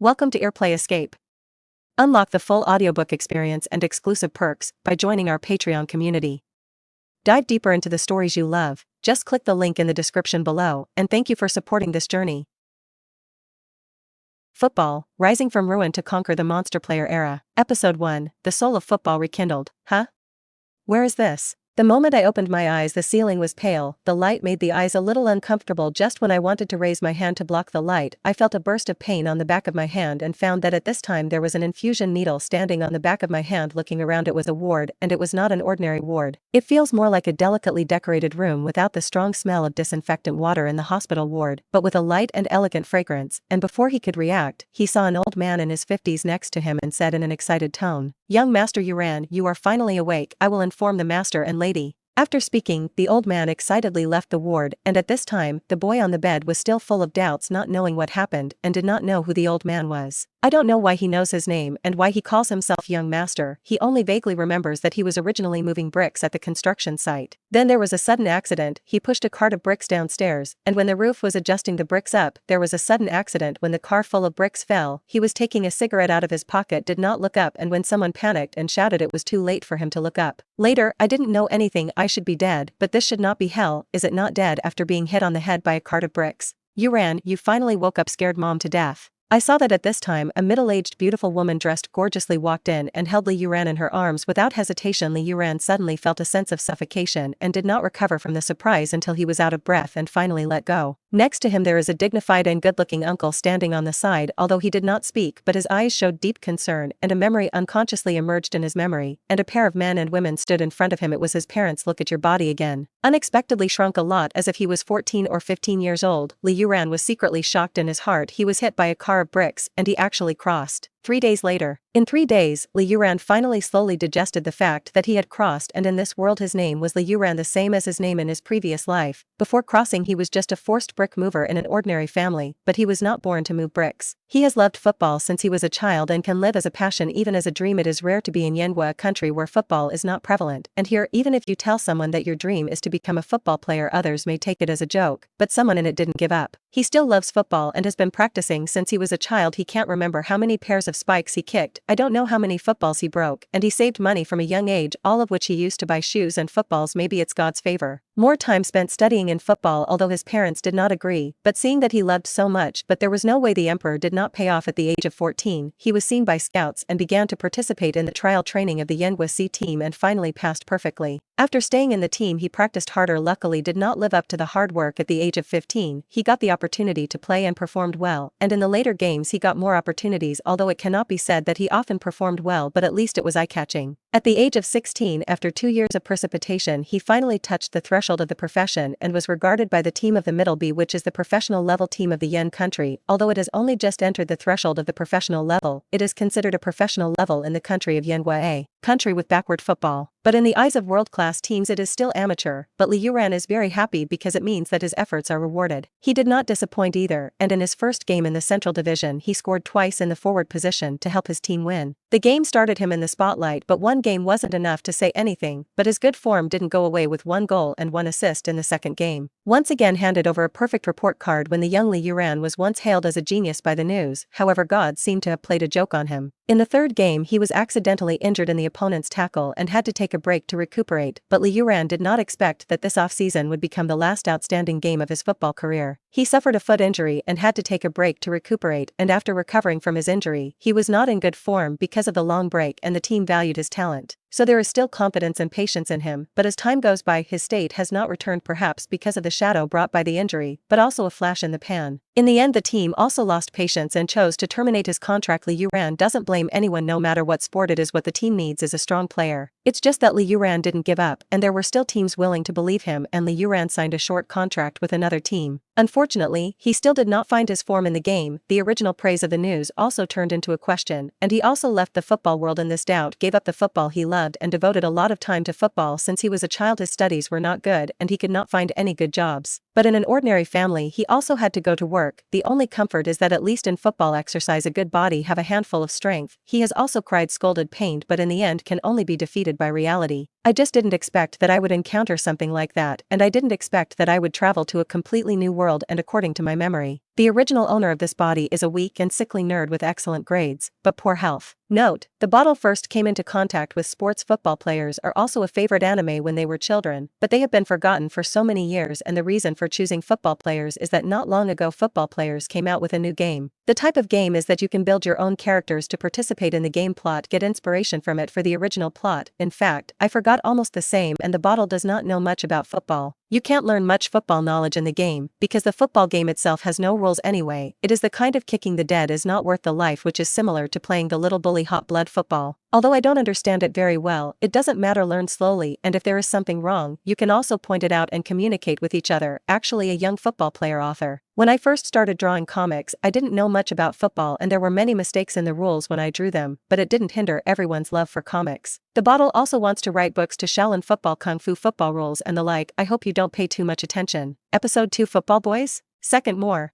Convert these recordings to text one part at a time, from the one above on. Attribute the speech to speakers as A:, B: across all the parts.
A: Welcome to Airplay Escape. Unlock the full audiobook experience and exclusive perks by joining our Patreon community. Dive deeper into the stories you love. Just click the link in the description below, and thank you for supporting this journey. Football, Rising from Ruin to Conquer the Monster Player Era. Episode 1, The Soul of Football Rekindled. Huh? Where is this? The moment I opened my eyes, the ceiling was pale. The light made the eyes a little uncomfortable. Just when I wanted to raise my hand to block the light, I felt a burst of pain on the back of my hand and found that at this time there was an infusion needle standing on the back of my hand. Looking around, it was a ward, and it was not an ordinary ward. It feels more like a delicately decorated room without the strong smell of disinfectant water in the hospital ward, but with a light and elegant fragrance. And before he could react, he saw an old man in his 50s next to him and said in an excited tone, "Young Master Youran, you are finally awake. I will inform the master and lady." After speaking, the old man excitedly left the ward, and at this time, the boy on the bed was still full of doubts, not knowing what happened, and did not know who the old man was. I don't know why he knows his name and why he calls himself Young Master. He only vaguely remembers that he was originally moving bricks at the construction site. Then there was a sudden accident. He pushed a cart of bricks downstairs, and when the roof was adjusting the bricks up, there was a sudden accident when the car full of bricks fell. He was taking a cigarette out of his pocket, did not look up, and when someone panicked and shouted, it was too late for him to look up. Later, I didn't know anything. I should be dead, but this should not be hell. Is it not dead after being hit on the head by a cart of bricks? Youran, you finally woke up. Scared mom to death. I saw that at this time a middle-aged beautiful woman dressed gorgeously walked in and held Li Youran in her arms. Without hesitation, Li Youran suddenly felt a sense of suffocation and did not recover from the surprise until he was out of breath and finally let go. Next to him there is a dignified and good-looking uncle standing on the side. Although he did not speak, but his eyes showed deep concern, and a memory unconsciously emerged in his memory, and a pair of men and women stood in front of him. It was his parents. Look at your body again. Unexpectedly shrunk a lot, as if he was 14 or 15 years old. Li Youran was secretly shocked in his heart. He was hit by a car of bricks, and he actually crossed. 3 days later. In 3 days, Li Youran finally slowly digested the fact that he had crossed, and in this world his name was Li Youran, the same as his name in his previous life. Before crossing, he was just a forced brick mover in an ordinary family, but he was not born to move bricks. He has loved football since he was a child and can live as a passion, even as a dream. It is rare to be in Yan Guo, a country where football is not prevalent, and here even if you tell someone that your dream is to become a football player, others may take it as a joke, but someone in it didn't give up. He still loves football and has been practicing since he was a child. He can't remember how many pairs of spikes he kicked, I don't know how many footballs he broke, and he saved money from a young age, all of which he used to buy shoes and footballs. Maybe it's God's favor. More time spent studying in football, although his parents did not agree, but seeing that he loved so much, but there was no way. The emperor did not pay off. At the age of 14, he was seen by scouts and began to participate in the trial training of the Yan Guo C team and finally passed perfectly. After staying in the team, he practiced harder, luckily did not live up to the hard work. At the age of 15, he got the opportunity to play and performed well, and in the later games he got more opportunities, although it cannot be said that he often performed well, but at least it was eye-catching. At the age of 16, after 2 years of precipitation, he finally touched the threshold of the profession and was regarded by the team of the Middle B, which is the professional level team of the Yan country. Although it has only just entered the threshold of the professional level, it is considered a professional level in the country of Yan Guo, a country with backward football. But in the eyes of world-class teams it is still amateur, but Li Youran is very happy because it means that his efforts are rewarded. He did not disappoint either, and in his first game in the Central Division he scored twice in the forward position to help his team win. The game started him in the spotlight, but one game wasn't enough to say anything, but his good form didn't go away with 1 goal and 1 assist in the second game. Once again handed over a perfect report card when the young Li Youran was once hailed as a genius by the news. However, God seemed to have played a joke on him. In the third game he was accidentally injured in the opponent's tackle and had to take a break to recuperate, but Li Youran did not expect that this off-season would become the last outstanding game of his football career. He suffered a foot injury and had to take a break to recuperate, and after recovering from his injury, he was not in good form because of the long break, and the team valued his talent. So there is still confidence and patience in him, but as time goes by his state has not returned, perhaps because of the shadow brought by the injury, but also a flash in the pan. In the end the team also lost patience and chose to terminate his contract. Li Youran doesn't blame anyone, no matter what sport it is. What the team needs is a strong player. It's just that Li Youran didn't give up, and there were still teams willing to believe him, and Li Youran signed a short contract with another team. Unfortunately, he still did not find his form in the game. The original praise of the news also turned into a question, and he also left the football world in this doubt, gave up the football he loved and devoted a lot of time to football. Since he was a child his studies were not good and he could not find any good jobs. But in an ordinary family he also had to go to work. The only comfort is that at least in football exercise a good body, have a handful of strength. He has also cried, scolded, pained, but in the end can only be defeated by reality. I just didn't expect that I would encounter something like that, and I didn't expect that I would travel to a completely new world. And according to my memory, the original owner of this body is a weak and sickly nerd with excellent grades, but poor health. Note, the bottle first came into contact with sports. Football players are also a favorite anime when they were children, but they have been forgotten for so many years, and the reason for choosing football players is that not long ago football players came out with a new game. The type of game is that you can build your own characters to participate in the game plot, get inspiration from it for the original plot. In fact, I forgot almost the same, and the bottle does not know much about football. You can't learn much football knowledge in the game, because the football game itself has no rules anyway. It is the kind of kicking the dead is not worth the life, which is similar to playing the little bully hot blood football. Although I don't understand it very well, it doesn't matter, learn slowly, and if there is something wrong, you can also point it out and communicate with each other. Actually, a young football player author. When I first started drawing comics, I didn't know much about football and there were many mistakes in the rules when I drew them, but it didn't hinder everyone's love for comics. The bottle also wants to write books to Shaolin football, kung fu football rules and the like. I hope you don't pay too much attention. Episode 2 Football Boys? Second more.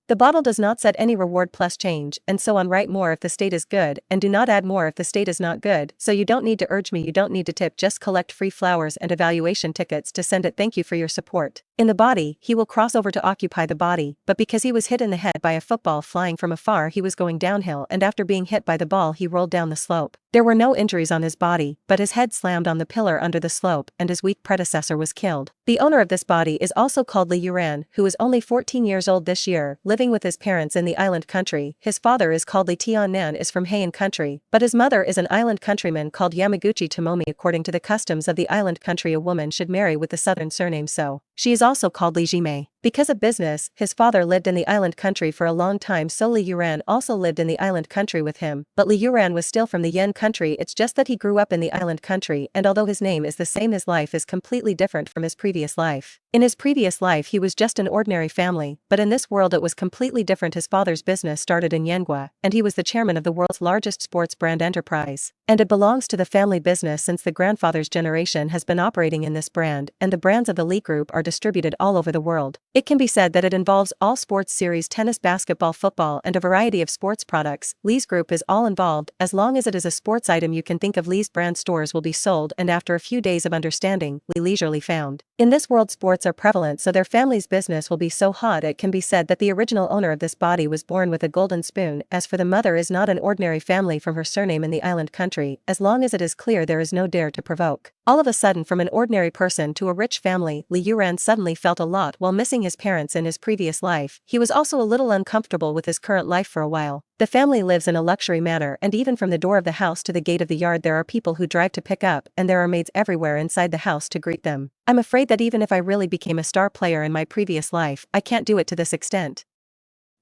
A: The bottle does not set any reward plus change, and so on. Write more if the state is good, and do not add more if the state is not good. So you don't need to urge me, you don't need to tip, just collect free flowers and evaluation tickets to send it. Thank you for your support. In the body, he will cross over to occupy the body, but because he was hit in the head by a football flying from afar, he was going downhill, and after being hit by the ball he rolled down the slope. There were no injuries on his body, but his head slammed on the pillar under the slope, and his weak predecessor was killed. The owner of this body is also called Li Youran, who is only 14 years old this year, living with his parents in the island country. His father is called Li Tiannan, is from Heian country, but his mother is an island countryman called Yamaguchi Tomomi. According to the customs of the island country, a woman should marry with the southern surname, so she is also called Li Jime. Because of business, his father lived in the island country for a long time, so Li Youran also lived in the island country with him, but Li Youran was still from the Yan country. It's just that he grew up in the island country, and although his name is the same, his life is completely different from his previous life. In his previous life he was just an ordinary family, but in this world it was completely different. His father's business started in Yan Guo, and he was the chairman of the world's largest sports brand enterprise, and it belongs to the family business since the grandfather's generation has been operating in this brand, and the brands of the Li Group are distributed all over the world. It can be said that it involves all sports series, tennis, basketball, football, and a variety of sports products. Li's Group is all involved. As long as it is a sports item, you can think of Li's brand stores will be sold, and after a few days of understanding, Li leisurely found in this world sports are prevalent, so their family's business will be so hot. It can be said that the original owner of this body was born with a golden spoon. As for the mother, is not an ordinary family from her surname in the island country. As long as it is clear, there is no dare to provoke. All of a sudden, from an ordinary person to a rich family, Li Youran suddenly felt a lot while missing his parents in his previous life. He was also a little uncomfortable with his current life for a while. The family lives in a luxury manner, and even from the door of the house to the gate of the yard there are people who drive to pick up, and there are maids everywhere inside the house to greet them. I'm afraid that even if I really became a star player in my previous life, I can't do it to this extent.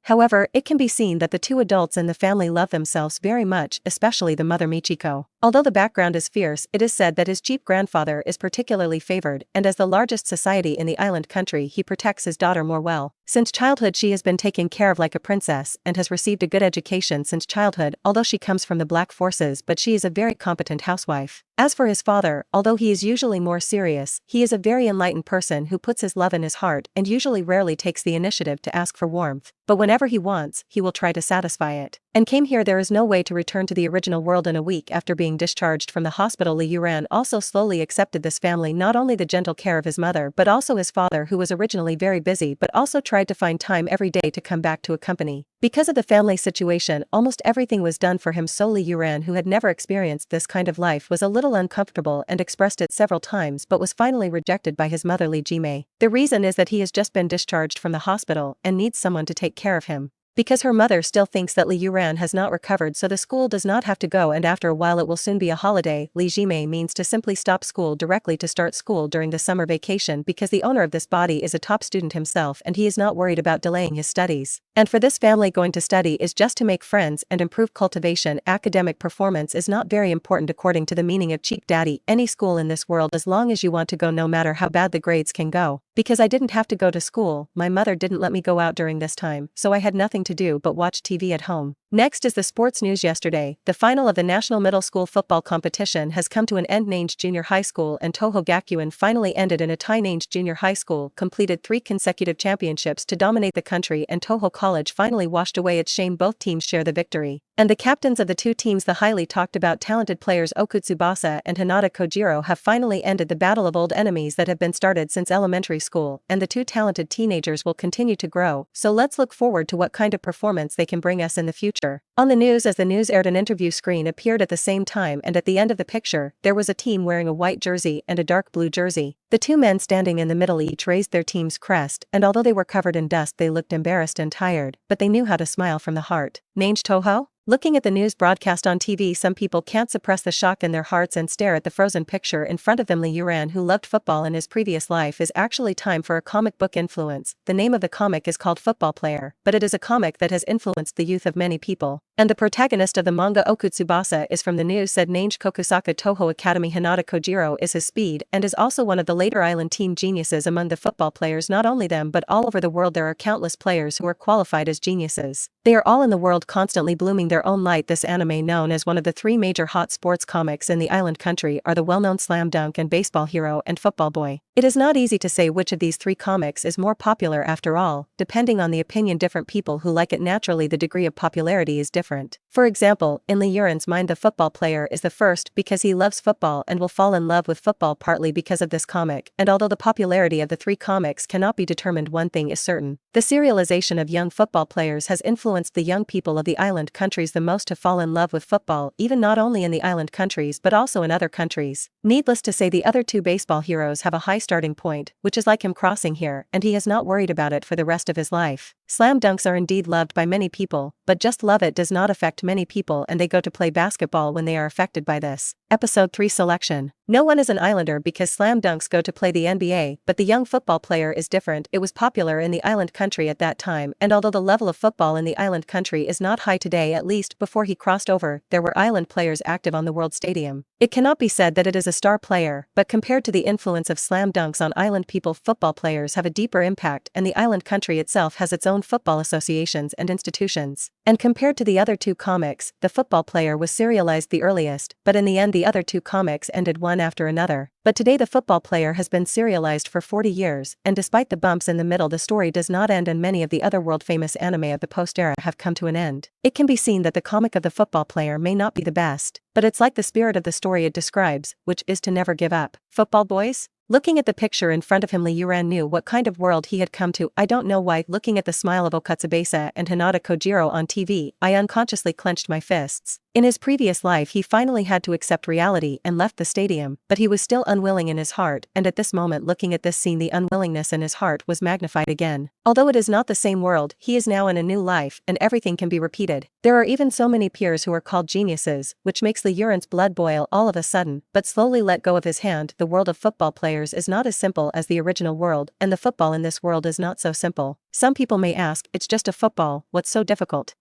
A: However, it can be seen that the two adults in the family love themselves very much, especially the mother Michiko. Although the background is fierce, it is said that his cheap grandfather is particularly favored, and as the largest society in the island country, he protects his daughter more well. Since childhood she has been taken care of like a princess, and has received a good education since childhood, although she comes from the black forces, but she is a very competent housewife. As for his father, although he is usually more serious, he is a very enlightened person who puts his love in his heart, and usually rarely takes the initiative to ask for warmth. But whenever he wants, he will try to satisfy it. And came here. There is no way to return to the original world in a week after being discharged from the hospital. Li Youran also slowly accepted this family, not only the gentle care of his mother but also his father, who was originally very busy but also tried to find time every day to come back to accompany. Because of the family situation, almost everything was done for him, so Li Youran, who had never experienced this kind of life, was a little uncomfortable and expressed it several times but was finally rejected by his mother Li Jime. The reason is that he has just been discharged from the hospital and needs someone to take care of him. Because her mother still thinks that Li Youran has not recovered, so the school does not have to go, and after a while it will soon be a holiday. Li Jime means to simply stop school directly to start school during the summer vacation, because the owner of this body is a top student himself and he is not worried about delaying his studies. And for this family, going to study is just to make friends and improve cultivation. Academic performance is not very important according to the meaning of cheap daddy. Any school in this world, as long as you want to go, no matter how bad the grades can go. Because I didn't have to go to school, my mother didn't let me go out during this time, so I had nothing to do but watch TV at home. Next is the sports news. Yesterday, the final of the National Middle School Football Competition has come to an end. Nange Junior High School and Toho Gakuen finally ended in a tie. Nange Junior High School completed 3 consecutive championships to dominate the country, and Toho College finally washed away its shame. Both teams share the victory. And the captains of the two teams, the highly talked about talented players Okutsubasa and Hinata Kojiro, have finally ended the battle of old enemies that have been started since elementary school, and the two talented teenagers will continue to grow, so let's look forward to what kind of performance they can bring us in the future. On the news, as the news aired, an interview screen appeared at the same time, and at the end of the picture, there was a team wearing a white jersey and a dark blue jersey. The two men standing in the middle each raised their team's crest, and although they were covered in dust they looked embarrassed and tired, but they knew how to smile from the heart. Nange Toho? Looking at the news broadcast on TV, some people can't suppress the shock in their hearts and stare at the frozen picture in front of them. Li Youran, who loved football in his previous life, is actually time for a comic book influence. The name of the comic is called Football Player, but it is a comic that has influenced the youth of many people. And the protagonist of the manga Okutsubasa is from the news, said Nange Kokusaka Toho Academy. Hinata Kojiro is his speed and is also one of the later island team geniuses among the football players. Not only them, but all over the world there are countless players who are qualified as geniuses. They are all in the world constantly blooming their own light. This anime, known as one of the three major hot sports comics in the island country, are the well-known Slam Dunk and Baseball Hero and Football Boy. It is not easy to say which of these three comics is more popular after all, depending on the opinion different people who like it. Naturally, the degree of popularity is different. For example, in Li Youran's mind, the Football Player is the first because he loves football and will fall in love with football partly because of this comic, and although the popularity of the three comics cannot be determined, one thing is certain: the serialization of young football players has influenced the young people of the island countries the most to fall in love with football, even not only in the island countries but also in other countries. Needless to say, the other two baseball heroes have a high starting point, which is like him crossing here, and he has not worried about it for the rest of his life. Slam dunks are indeed loved by many people, but just love it does not affect many people, and they go to play basketball when they are affected by this. Episode 3 Selection. No one is an islander because slam dunks go to play the NBA, but the young football player is different. It was popular in the island country at that time, and although the level of football in the island country is not high today, at least before he crossed over, there were island players active on the World Stadium. It cannot be said that it is a star player, but compared to the influence of slam dunks on island people, football players have a deeper impact, and the island country itself has its own football associations and institutions. And compared to the other two comics, the Football Player was serialized the earliest, but in the end the other two comics ended one after another. But today the Football Player has been serialized for 40 years, and despite the bumps in the middle, the story does not end, and many of the other world-famous anime of the post-era have come to an end. It can be seen that the comic of the Football Player may not be the best, but it's like the spirit of the story it describes, which is to never give up. Football boys? Looking at the picture in front of him, Li Youran knew what kind of world he had come to. I don't know why. Looking at the smile of Okutsubasa and Hinata Kojiro on TV, I unconsciously clenched my fists. In his previous life he finally had to accept reality and left the stadium, but he was still unwilling in his heart, and at this moment, looking at this scene, the unwillingness in his heart was magnified again. Although it is not the same world, he is now in a new life, and everything can be repeated. There are even so many peers who are called geniuses, which makes Li Youran's blood boil all of a sudden, but slowly let go of his hand. The world of football players is not as simple as the original world, and the football in this world is not so simple. Some people may ask, it's just a football, what's so difficult?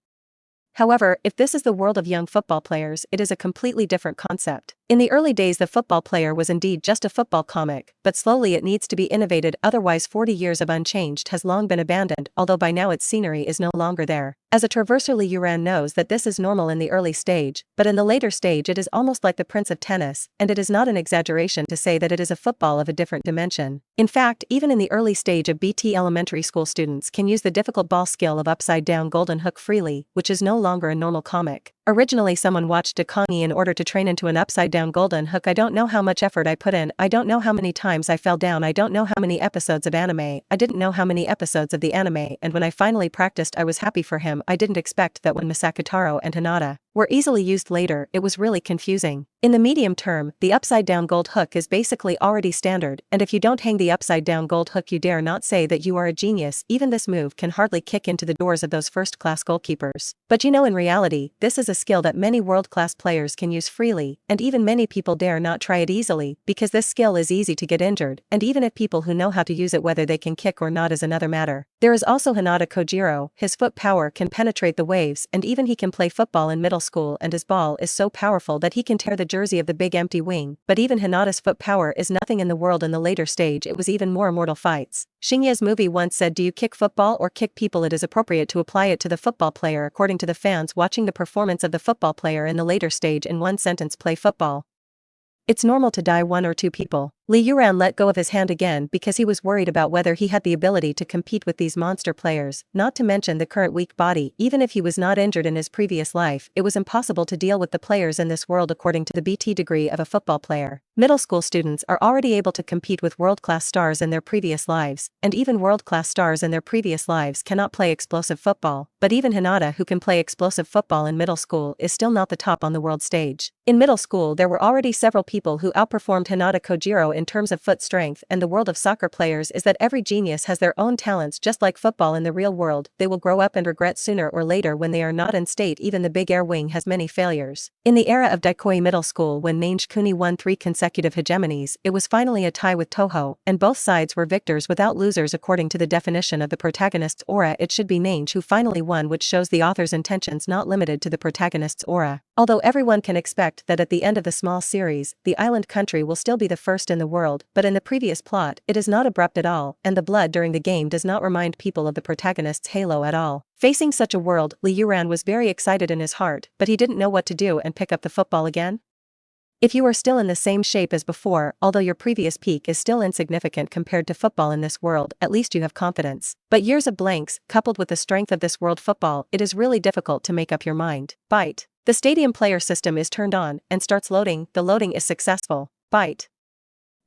A: However, if this is the world of young football players, it is a completely different concept. In the early days, the Football Player was indeed just a football comic, but slowly it needs to be innovated, otherwise 40 years of unchanged has long been abandoned, although by now its scenery is no longer there. As a traverser, Li Youran knows that this is normal in the early stage, but in the later stage it is almost like the Prince of Tennis, and it is not an exaggeration to say that it is a football of a different dimension. In fact, even in the early stage of BT, elementary school students can use the difficult ball skill of upside down golden hook freely, which is no longer a normal comic. Originally someone watched Dakongi in order to train into an upside down golden hook. I don't know how much effort I put in, I don't know how many times I fell down, I don't know how many episodes of anime, I didn't know how many episodes of the anime, and when I finally practiced I was happy for him. I didn't expect that when Masakataro and Hinata were easily used later, it was really confusing. In the medium term, the upside down gold hook is basically already standard, and if you don't hang the upside down gold hook you dare not say that you are a genius. Even this move can hardly kick into the doors of those first-class goalkeepers. But you know, in reality, this is a skill that many world-class players can use freely, and even many people dare not try it easily, because this skill is easy to get injured, and even if people who know how to use it, whether they can kick or not is another matter. There is also Hinata Kojiro. His foot power can penetrate the waves, and even he can play football in middle school, and his ball is so powerful that he can tear the jersey of the big empty wing. But even Hinata's foot power is nothing in the world. In the later stage it was even more immortal fights. Shinya's movie once said, do you kick football or kick people? It is appropriate to apply it to the football player according to the fans watching the performance of the football player in the later stage. In one sentence, play football. It's normal to die, one or two people. Li Youran let go of his hand again because he was worried about whether he had the ability to compete with these monster players, not to mention the current weak body. Even if he was not injured in his previous life, it was impossible to deal with the players in this world according to the BT degree of a football player. Middle school students are already able to compete with world-class stars in their previous lives, and even world-class stars in their previous lives cannot play explosive football, but even Hinata, who can play explosive football in middle school, is still not the top on the world stage. In middle school there were already several people who outperformed Hinata Kojiro in terms of foot strength, and the world of soccer players is that every genius has their own talents. Just like football in the real world, they will grow up and regret sooner or later when they are not in state. Even the big air wing has many failures. In the era of Daikoi Middle School, when Nange Kuni won 3 consecutive hegemonies, it was finally a tie with Toho, and both sides were victors without losers according to the definition of the protagonist's aura. It should be Nange who finally won, which shows the author's intentions not limited to the protagonist's aura. Although everyone can expect that at the end of the small series, the island country will still be the first in the world, but in the previous plot, it is not abrupt at all, and the blood during the game does not remind people of the protagonist's halo at all. Facing such a world, Li Youran was very excited in his heart, but he didn't know what to do and pick up the football again. If you are still in the same shape as before, although your previous peak is still insignificant compared to football in this world, at least you have confidence. But years of blanks, coupled with the strength of this world football, it is really difficult to make up your mind. Bite. The stadium player system is turned on and starts loading. The loading is successful. Bite.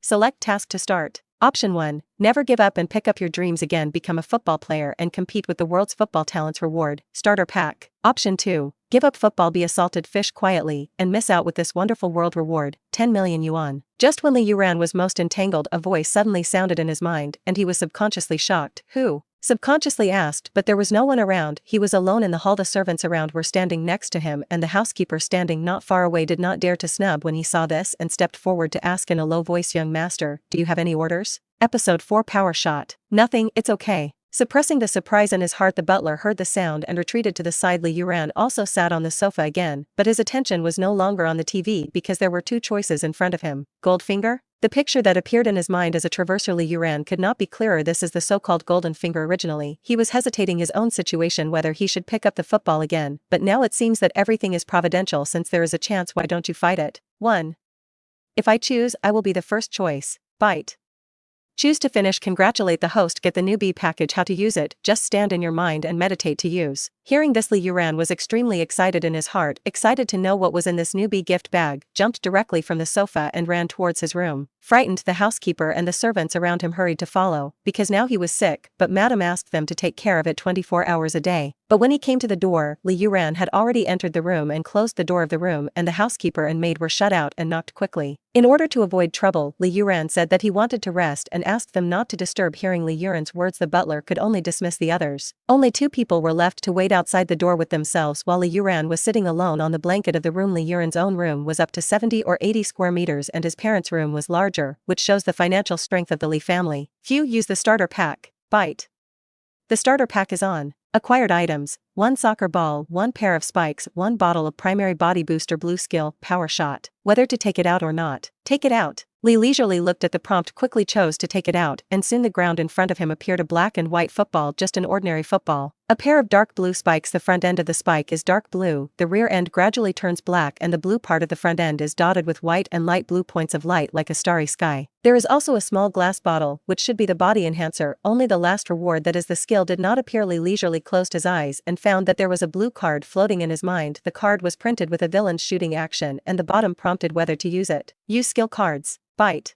A: Select task to start. Option 1. Never give up and pick up your dreams again. Become a football player and compete with the world's football talents. Reward. Starter pack. Option 2. Give up football, be a salted fish quietly, and miss out with this wonderful world reward, 10 million yuan. Just when Li Youran was most entangled, a voice suddenly sounded in his mind, and he was subconsciously shocked. Who? Subconsciously asked, but there was no one around. He was alone in the hall. The servants around were standing next to him, and the housekeeper standing not far away did not dare to snub when he saw this and stepped forward to ask in a low voice, "Young master, do you have any orders?" Episode 4 Power Shot. Nothing, it's okay. Suppressing the surprise in his heart, the butler heard the sound and retreated to the side. Li Youran also sat on the sofa again, but his attention was no longer on the TV because there were 2 choices in front of him. Goldfinger? The picture that appeared in his mind as a traverser. Li Youran could not be clearer. This is the so-called golden finger. Originally, he was hesitating his own situation whether he should pick up the football again, but now it seems that everything is providential. Since there is a chance, why don't you fight it? 1. If I choose, I will be the first choice. Bite. Choose to finish. Congratulate the host. Get the newbie package. How to use it? Just stand in your mind and meditate to use. Hearing this, Li Youran was extremely excited in his heart, excited to know what was in this newbie gift bag, jumped directly from the sofa and ran towards his room. Frightened, the housekeeper and the servants around him hurried to follow, because now he was sick, but Madame asked them to take care of it 24 hours a day. But when he came to the door, Li Youran had already entered the room and closed the door of the room, and the housekeeper and maid were shut out and knocked quickly. In order to avoid trouble, Li Youran said that he wanted to rest and asked them not to disturb. Hearing Li Yuran's words, the butler could only dismiss the others. Only 2 people were left to wait outside the door with themselves while Li Youran was sitting alone on the blanket of the room. Li Yuran's own room was up to 70 or 80 square meters and his parents' room was larger, which shows the financial strength of the Li family. Few use the starter pack. Bite. The starter pack is on. Acquired items: 1 soccer ball, 1 pair of spikes, 1 bottle of primary body booster. Blue skill, power shot. Whether to take it out or not. Take it out. Li leisurely looked at the prompt, quickly chose to take it out, and soon the ground in front of him appeared a black and white football, just an ordinary football. A pair of dark blue spikes. The front end of the spike is dark blue, the rear end gradually turns black, and the blue part of the front end is dotted with white and light blue points of light like a starry sky. There is also a small glass bottle, which should be the body enhancer. Only the last reward, that is the skill, did not appear. Li leisurely closed his eyes and found that there was a blue card floating in his mind. The card was printed with a villain's shooting action, and the bottom prompted whether to use it. Use skill cards. Bite.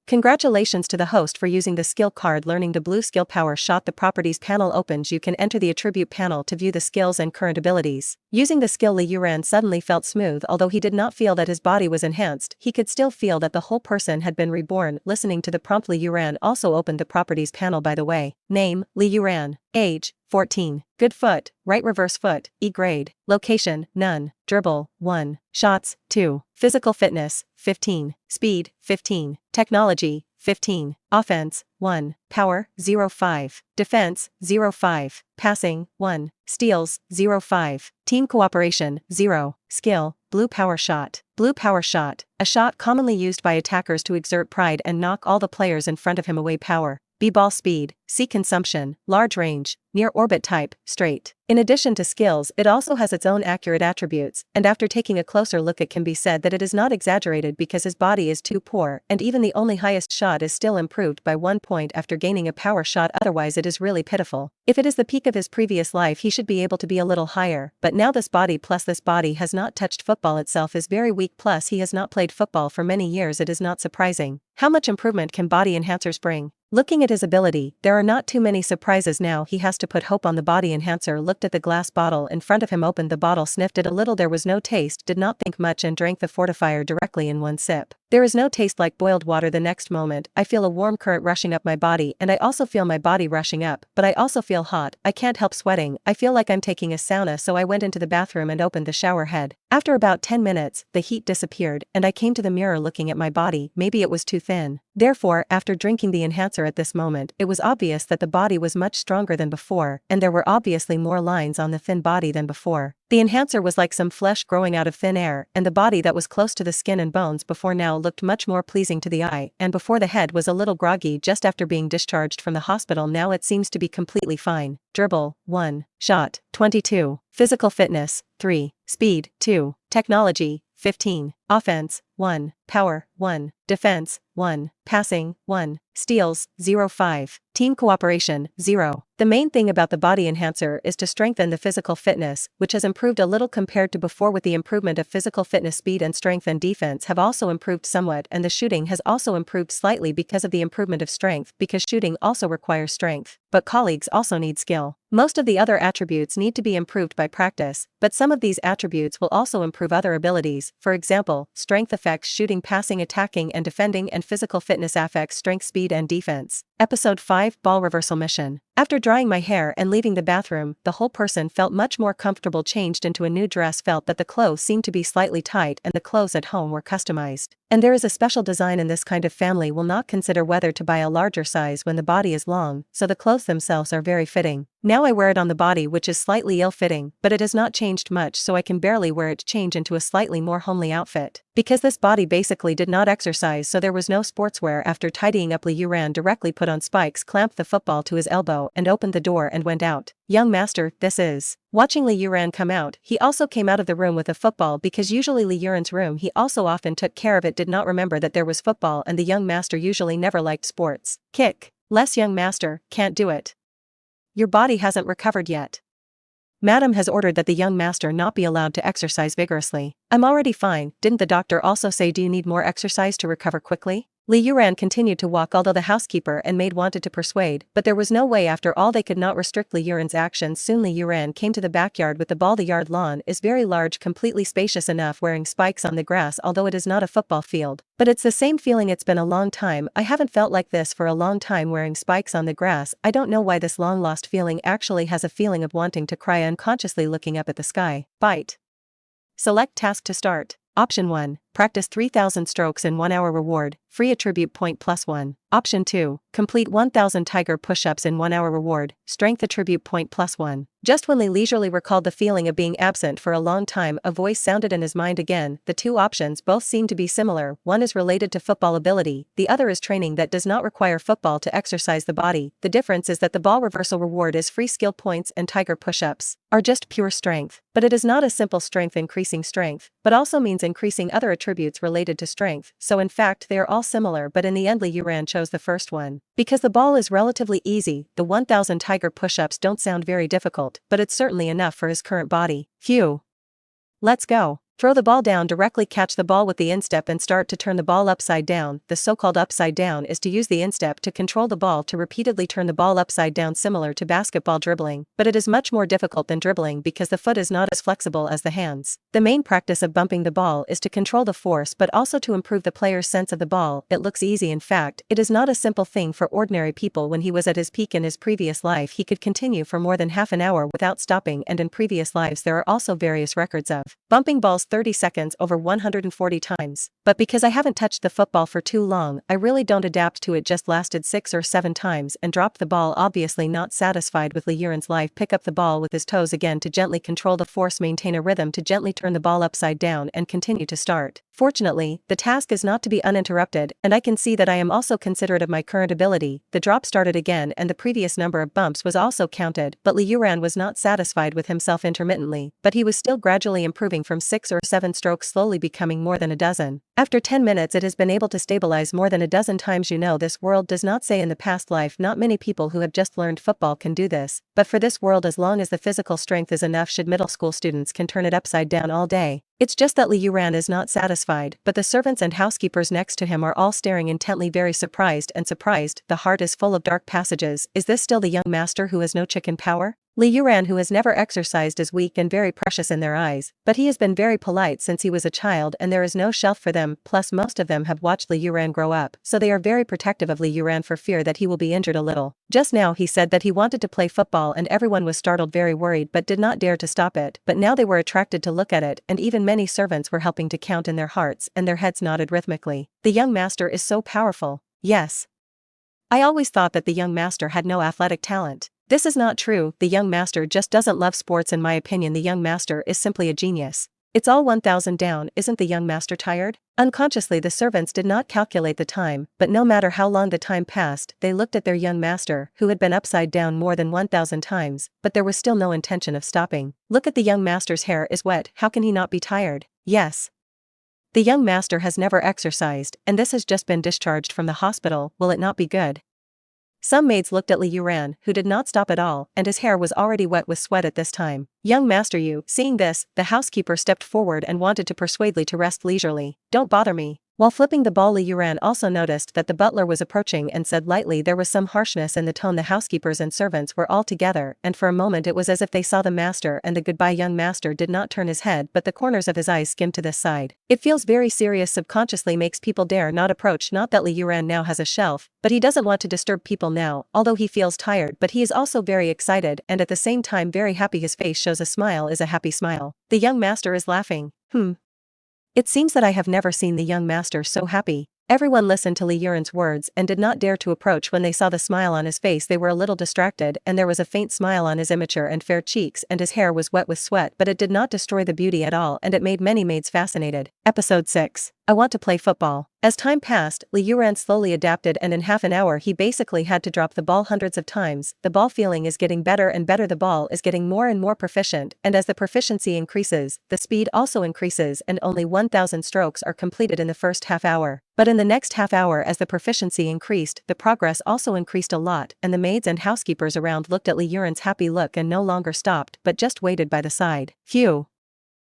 A: Congratulations to the host for using the skill card. Learning the blue skill power shot. The properties panel opens. You can enter the attribute panel to view the skills and current abilities. Using the skill, Li Youran suddenly felt smooth. Although he did not feel that his body was enhanced, he could still feel that the whole person had been reborn. Listening to the prompt, Li Youran also opened the properties panel. By the way, name, Li Youran. Age, 14. Good foot, right reverse foot, E grade. Location, none. Dribble, 1. Shots, 2. Physical fitness, 15. Speed, 15. Technology, 15. Offense, 1. Power, 0.5. Defense, 0.5. Passing, 1. Steals, 0.5. Team cooperation, 0. Skill, blue power shot. Blue power shot, a shot commonly used by attackers to exert pride and knock all the players in front of him away. Power, B. Ball speed, C. Consumption, large range, near orbit type, straight. In addition to skills, it also has its own accurate attributes, and after taking a closer look it can be said that it is not exaggerated because his body is too poor, and even the only highest shot is still improved by 1 point after gaining a power shot, otherwise it is really pitiful. If it is the peak of his previous life he should be able to be a little higher, but now this body plus this body has not touched football itself is very weak, plus he has not played football for many years. It is not surprising. How much improvement can body enhancers bring? Looking at his ability, there are not too many surprises now. He has to put hope on the body enhancer. Looked at the glass bottle in front of him, opened the bottle, sniffed it a little, there was no taste, did not think much and drank the fortifier directly in one sip. There is no taste like boiled water. The next moment, I feel a warm current rushing up my body, and I also feel my body rushing up, but I also feel hot. I can't help sweating. I feel like I'm taking a sauna, so I went into the bathroom and opened the shower head. After about 10 minutes, the heat disappeared, and I came to the mirror looking at my body. Maybe it was too thin. Therefore, after drinking the enhancer at this moment, it was obvious that the body was much stronger than before, and there were obviously more lines on the thin body than before. The enhancer was like some flesh growing out of thin air, and the body that was close to the skin and bones before now looked much more pleasing to the eye, and before the head was a little groggy just after being discharged from the hospital. Now it seems to be completely fine. Dribble, 1. Shot, 22. Physical fitness, 3. Speed, 2. Technology, 15. Offense, 1. Power, 1. Defense, 1. Passing, 1. Steals, 0.5. Team cooperation, 0. The main thing about the body enhancer is to strengthen the physical fitness, which has improved a little compared to before. With the improvement of physical fitness, speed and strength and defense have also improved somewhat, and the shooting has also improved slightly because of the improvement of strength, because shooting also requires strength, but colleagues also need skill. Most of the other attributes need to be improved by practice, but some of these attributes will also improve other abilities. For example, strength affects shooting, passing, attacking and defending, and physical fitness affects strength, speed and defense. Episode 5, Ball Reversal Mission. After drying my hair and leaving the bathroom, the whole person felt much more comfortable. Changed into a new dress, felt that the clothes seemed to be slightly tight and the clothes at home were customized. And there is a special design in this kind of family will not consider whether to buy a larger size when the body is long, so the clothes themselves are very fitting. Now I wear it on the body, which is slightly ill-fitting, but it has not changed much, so I can barely wear it. Change into a slightly more homely outfit. Because this body basically did not exercise, so there was no sportswear. After tidying up, Li Youran directly put on spikes, clamped the football to his elbow and opened the door and went out. Young master, this is. Watching Li Youran come out, he also came out of the room with a football, because usually Li Youran's room he also often took care of it, did not remember that there was football, and the young master usually never liked sports. Kick. Less young master, can't do it. Your body hasn't recovered yet. Madam has ordered that the young master not be allowed to exercise vigorously. I'm already fine. Didn't the doctor also say do you need more exercise to recover quickly? Li Youran continued to walk, although the housekeeper and maid wanted to persuade, but there was no way. After all, they could not restrict Li Youran's actions. Soon Li Youran came to the backyard with the ball. The yard lawn is very large, completely spacious enough, wearing spikes on the grass, although it is not a football field. But it's the same feeling. It's been a long time. I haven't felt like this for a long time, wearing spikes on the grass. I don't know why this long lost feeling actually has a feeling of wanting to cry, unconsciously looking up at the sky. Bite. Select task to start. Option 1. Practice 3,000 strokes in 1 hour. Reward, free attribute point +1. Option 2. Complete 1,000 tiger push-ups in 1 hour. Reward, strength attribute point +1. Just when Li leisurely recalled the feeling of being absent for a long time, a voice sounded in his mind again. The two options both seem to be similar. One is related to football ability, the other is training that does not require football to exercise the body. The difference is that the ball reversal reward is free skill points and tiger push-ups are just pure strength. But it is not a simple strength increasing strength, but also means increasing other attributes related to strength, so in fact they are all similar, but in the end Li Youran chose the first one. Because the ball is relatively easy, the 1,000 tiger push-ups don't sound very difficult, but it's certainly enough for his current body. Phew. Let's go. Throw the ball down, directly catch the ball with the instep and start to turn the ball upside down. The so-called upside down is to use the instep to control the ball to repeatedly turn the ball upside down, similar to basketball dribbling, but it is much more difficult than dribbling because the foot is not as flexible as the hands. The main practice of bumping the ball is to control the force but also to improve the player's sense of the ball. It looks easy. In fact, it is not a simple thing for ordinary people. When he was at his peak in his previous life, he could continue for more than half an hour without stopping, and in previous lives there are also various records of bumping balls 30 seconds over 140 times. But because I haven't touched the football for too long, I really don't adapt to it. Just lasted 6 or 7 times and dropped the ball. Obviously not satisfied with Li Youran's life, pick up the ball with his toes again to gently control the force, maintain a rhythm to gently turn the ball upside down and continue to start. Fortunately, the task is not to be uninterrupted, and I can see that I am also considerate of my current ability. The drop started again and the previous number of bumps was also counted, but Li Youran was not satisfied with himself intermittently, but he was still gradually improving from 6 or 7 strokes, slowly becoming more than a dozen. After 10 minutes it has been able to stabilize more than a dozen times. This world does not say in the past life not many people who have just learned football can do this, but for this world as long as the physical strength is enough should middle school students can turn it upside down all day. It's just that Li Youran is not satisfied, but the servants and housekeepers next to him are all staring intently, very surprised. The heart is full of dark passages. Is this still the young master who has no chicken power? Li Youran, who has never exercised, is weak and very precious in their eyes, but he has been very polite since he was a child and there is no shelf for them, plus most of them have watched Li Youran grow up, so they are very protective of Li Youran for fear that he will be injured a little. Just now he said that he wanted to play football and everyone was startled, very worried, but did not dare to stop it, but now they were attracted to look at it, and even many servants were helping to count in their hearts and their heads nodded rhythmically. The young master is so powerful. Yes. I always thought that the young master had no athletic talent. This is not true. The young master just doesn't love sports. In my opinion, the young master is simply a genius. It's all 1000 down. Isn't the young master tired? Unconsciously the servants did not calculate the time, but no matter how long the time passed, they looked at their young master, who had been upside down more than 1000 times, but there was still no intention of stopping. Look at the young master's hair is wet. How can he not be tired? Yes. The young master has never exercised, and this has just been discharged from the hospital. Will it not be good? Some maids looked at Li Youran, who did not stop at all, and his hair was already wet with sweat at this time. Young master, you. Seeing this, the housekeeper stepped forward and wanted to persuade Li to rest leisurely. Don't bother me. While flipping the ball, Li Youran also noticed that the butler was approaching and said lightly. There was some harshness in the tone. The housekeepers and servants were all together, and for a moment it was as if they saw the master, and the goodbye young master did not turn his head, but the corners of his eyes skimmed to this side. It feels very serious, subconsciously makes people dare not approach. Not that Li Youran now has a shelf, but he doesn't want to disturb people now, although he feels tired, but he is also very excited and at the same time very happy. His face shows a smile, is a happy smile. The young master is laughing. It seems that I have never seen the young master so happy. Everyone listened to Li Youran's words and did not dare to approach. When they saw the smile on his face they were a little distracted, and there was a faint smile on his immature and fair cheeks, and his hair was wet with sweat, but it did not destroy the beauty at all, and it made many maids fascinated. Episode 6. I want to play football. As time passed, Li Youran slowly adapted, and in half an hour he basically had to drop the ball hundreds of times. The ball feeling is getting better and better. The ball is getting more and more proficient, and as the proficiency increases, the speed also increases, and only 1000 strokes are completed in the first half hour. But in the next half hour, as the proficiency increased, the progress also increased a lot, and the maids and housekeepers around looked at Li Youran's happy look and no longer stopped, but just waited by the side. Phew.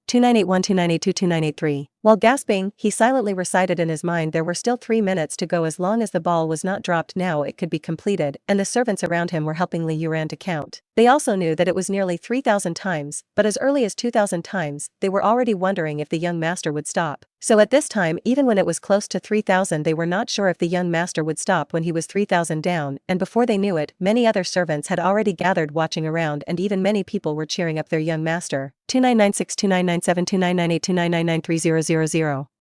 A: 2981 2982 2983. While gasping, he silently recited in his mind there were still 3 minutes to go. As long as the ball was not dropped now it could be completed, and the servants around him were helping Li Youran to count. They also knew that it was nearly 3000 times, but as early as 2000 times, they were already wondering if the young master would stop. So at this time, even when it was close to 3000, they were not sure if the young master would stop when he was 3000 down, and before they knew it, many other servants had already gathered watching around, and even many people were cheering up their young master. 2996 2997 2998 2999 3000.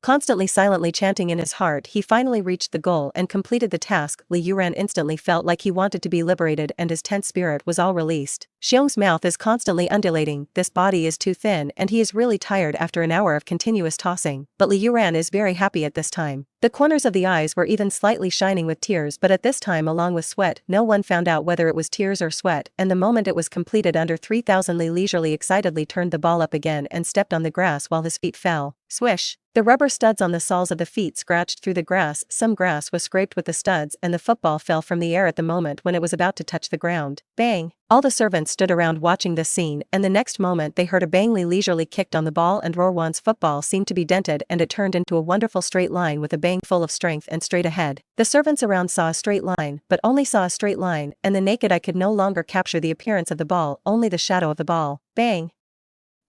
A: Constantly silently chanting in his heart, he finally reached the goal and completed the task. Li Youran instantly felt like he wanted to be liberated, and his tense spirit was all released. Xiong's mouth is constantly undulating. This body is too thin and he is really tired after an hour of continuous tossing, but Li Youran is very happy at this time. The corners of the eyes were even slightly shining with tears, but at this time along with sweat, no one found out whether it was tears or sweat, and the moment it was completed under 3000, Li leisurely excitedly turned the ball up again and stepped on the grass while his feet fell. Swish! The rubber studs on the soles of the feet scratched through the grass. Some grass was scraped with the studs, and the football fell from the air at the moment when it was about to touch the ground. Bang! All the servants stood around watching this scene, and the next moment they heard a bang. Li leisurely kicked on the ball, and Rowan's football seemed to be dented, and it turned into a wonderful straight line with a bang full of strength and straight ahead. The servants around saw a straight line, but only saw a straight line, and the naked eye could no longer capture the appearance of the ball, only the shadow of the ball. Bang!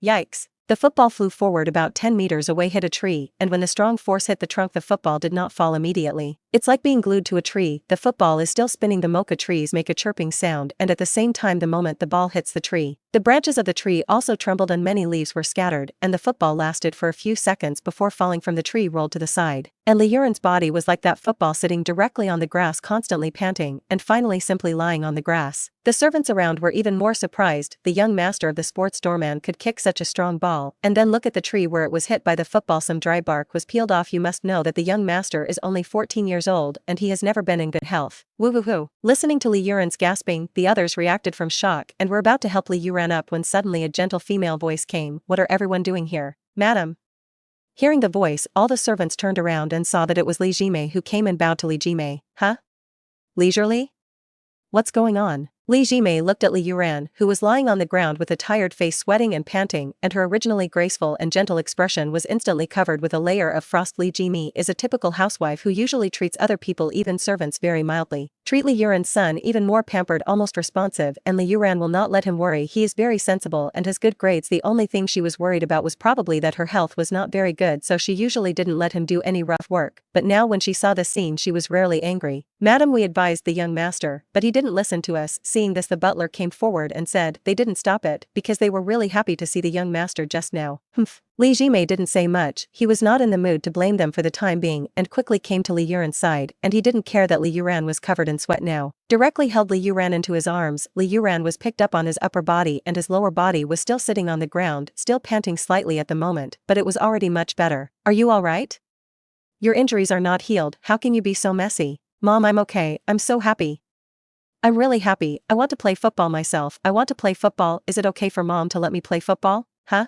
A: Yikes! The football flew forward about 10 meters away, hit a tree, and when the strong force hit the trunk, the football did not fall immediately. It's like being glued to a tree. The football is still spinning. The mocha trees make a chirping sound, and at the same time the moment the ball hits the tree, The branches of the tree also trembled and many leaves were scattered, and the football lasted for a few seconds before falling from the tree rolled to the side. And Li Youran's body was like that football sitting directly on the grass constantly panting, and finally simply lying on the grass. The servants around were even more surprised. The young master of the sports doorman could kick such a strong ball, and then look at the tree where it was hit by the football. Some dry bark was peeled off. You must know that the young master is only 14 years old and he has never been in good health. Woo woo hoo. Listening to Li Youran's gasping, the others reacted from shock and were about to help Li Youran up when suddenly a gentle female voice came. What are everyone doing here, madam? Hearing the voice, all the servants turned around and saw that it was Li Jimei who came and bowed to Li Jimei. Huh? Leisurely? What's going on? Li Jimei looked at Li Youran, who was lying on the ground with a tired face, sweating and panting, and her originally graceful and gentle expression was instantly covered with a layer of frost. Li Jimei is a typical housewife who usually treats other people, even servants, very mildly. Treat Li Youran's son even more pampered, almost responsive, and Li Youran will not let him worry. He is very sensible and has good grades. The only thing she was worried about was probably that her health was not very good, so she usually didn't let him do any rough work. But now when she saw the scene, she was rarely angry. Madam, we advised the young master, but he didn't listen to us. Seeing this, the butler came forward and said they didn't stop it because they were really happy to see the young master just now. Humph. Li Jimei didn't say much. He was not in the mood to blame them for the time being and quickly came to Li Youran's side, and he didn't care that Li Youran was covered in sweat now. Directly held Li Youran into his arms. Li Youran was picked up on his upper body and his lower body was still sitting on the ground, still panting slightly at the moment, but it was already much better. Are you all right? Your injuries are not healed. How can you be so messy? Mom, I'm okay. I'm so happy. I'm really happy. I want to play football myself. I want to play football. Is it okay for mom to let me play football? Huh?